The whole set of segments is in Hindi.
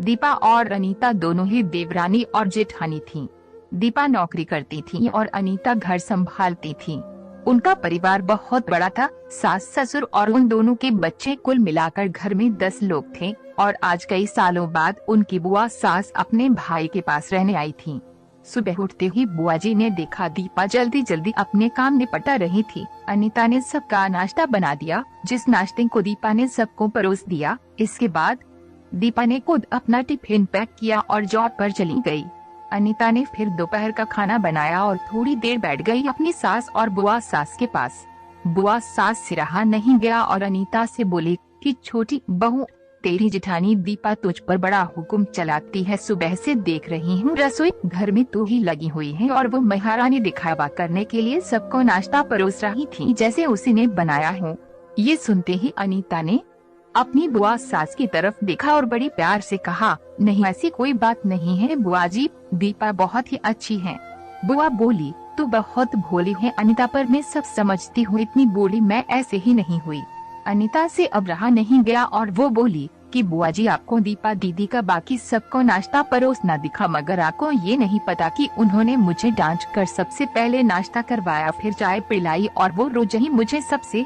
दीपा और अनीता दोनों ही देवरानी और जेठानी थीं। दीपा नौकरी करती थी और अनीता घर संभालती थी। उनका परिवार बहुत बड़ा था, सास ससुर और उन दोनों के बच्चे, कुल मिलाकर घर में 10 लोग थे। और आज कई सालों बाद उनकी बुआ सास अपने भाई के पास रहने आई थी। सुबह उठते ही बुआ जी ने देखा दीपा जल्दी जल्दी अपने काम निपटा रही थी। अनीता ने सबका नाश्ता बना दिया, जिस नाश्ते को दीपा ने सबको परोस दिया। इसके बाद दीपा ने खुद अपना टिफिन पैक किया और जॉब पर चली गई। अनीता ने फिर दोपहर का खाना बनाया और थोड़ी देर बैठ गई अपनी सास और बुआ सास के पास। बुआ सास से रहा नहीं गया और अनीता से बोली कि छोटी बहू, तेरी जेठानी दीपा तुझ पर बड़ा हुक्म चलाती है। सुबह से देख रही हूँ रसोई घर में तू ही लगी हुई है और वो महारानी दिखावा करने के लिए सबको नाश्ता परोस रही थी जैसे उसी ने बनाया हो। ये सुनते ही अनीता ने अपनी बुआ सास की तरफ देखा और बड़ी प्यार से कहा, नहीं ऐसी कोई बात नहीं है बुआ जी, दीपा बहुत ही अच्छी है। बुआ बोली, तू बहुत भोली है अनीता, पर मैं सब समझती हूँ, इतनी बूढ़ी मैं ऐसे ही नहीं हुई। अनीता से अब रहा नहीं गया और वो बोली कि बुआ जी, आपको दीपा दीदी का बाकी सबको नाश्ता परोसना दिखा, मगर आपको ये नहीं पता कि उन्होंने मुझे डांट कर सबसे पहले नाश्ता करवाया, फिर चाय पिलाई, और वो रोज ही मुझे सबसे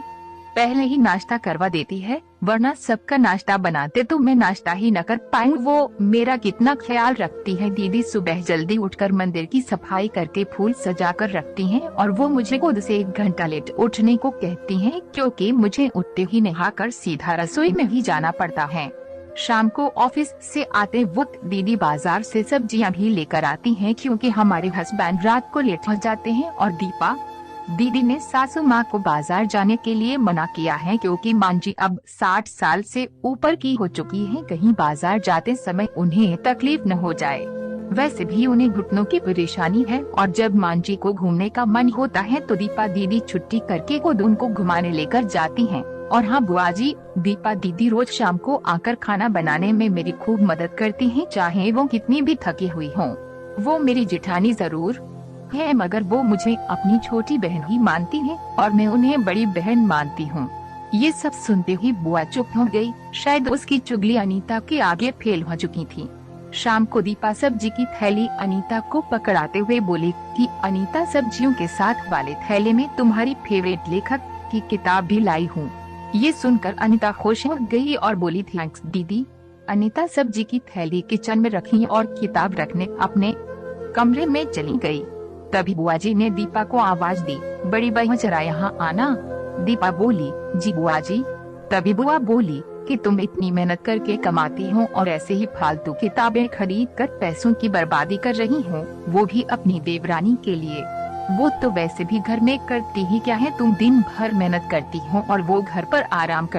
पहले ही नाश्ता करवा देती है, वरना सबका नाश्ता बनाते तो मैं नाश्ता ही न कर पाऊँ। वो मेरा कितना ख्याल रखती है दीदी, सुबह जल्दी उठकर मंदिर की सफाई करके फूल सजा कर रखती हैं, और वो मुझे खुद से 1 घंटा लेट उठने को कहती हैं, क्योंकि मुझे उठते ही नहाकर सीधा रसोई में ही जाना पड़ता है। शाम को ऑफिस से आते वक्त दीदी बाजार से सब्जियां भी लेकर आती हैं, क्योंकि हमारे हस्बैंड रात को लेट हो जाते हैं। और दीपा दीदी ने सासू माँ को बाजार जाने के लिए मना किया है, क्योंकि मां जी अब 60 साल से ऊपर की हो चुकी हैं, कहीं बाजार जाते समय उन्हें तकलीफ न हो जाए। वैसे भी उन्हें घुटनों की परेशानी है, और जब मां जी को घूमने का मन होता है तो दीपा दीदी छुट्टी करके खुद उनको घुमाने लेकर जाती हैं। और हाँ बुआ जी, दीपा दीदी रोज शाम को आकर खाना बनाने में मेरी खूब मदद करती हैं, चाहे वो कितनी भी थकी हुई हों। वो मेरी जेठानी जरूर है, मगर वो मुझे अपनी छोटी बहन ही मानती है और मैं उन्हें बड़ी बहन मानती हूँ। ये सब सुनते ही बुआ चुप हो गई। शायद उसकी चुगली अनीता के आगे फेल हो चुकी थी। शाम को दीपा सब्जी की थैली अनीता को पकड़ाते हुए बोली कि अनीता, सब्जियों के साथ वाले थैले में तुम्हारी फेवरेट लेखक की किताब भी लाई हूँ। ये सुनकर अनीता खुश हो गई और बोली, थैंक्स दीदी। अनीता सब्जी की थैली किचन में रखी और किताब रखने अपने कमरे में चली गई। तभी बुआ जी ने दीपा को आवाज दी, बड़ी बहू जरा यहाँ आना। दीपा बोली, जी बुआ जी। तभी बुआ बोली कि तुम इतनी मेहनत करके कमाती हो और ऐसे ही फालतू किताबें खरीद कर पैसों की बर्बादी कर रही हो, वो भी अपनी देवरानी के लिए। वो तो वैसे भी घर में करती ही क्या है, तुम दिन भर मेहनत करती हो और वो घर पर आराम कर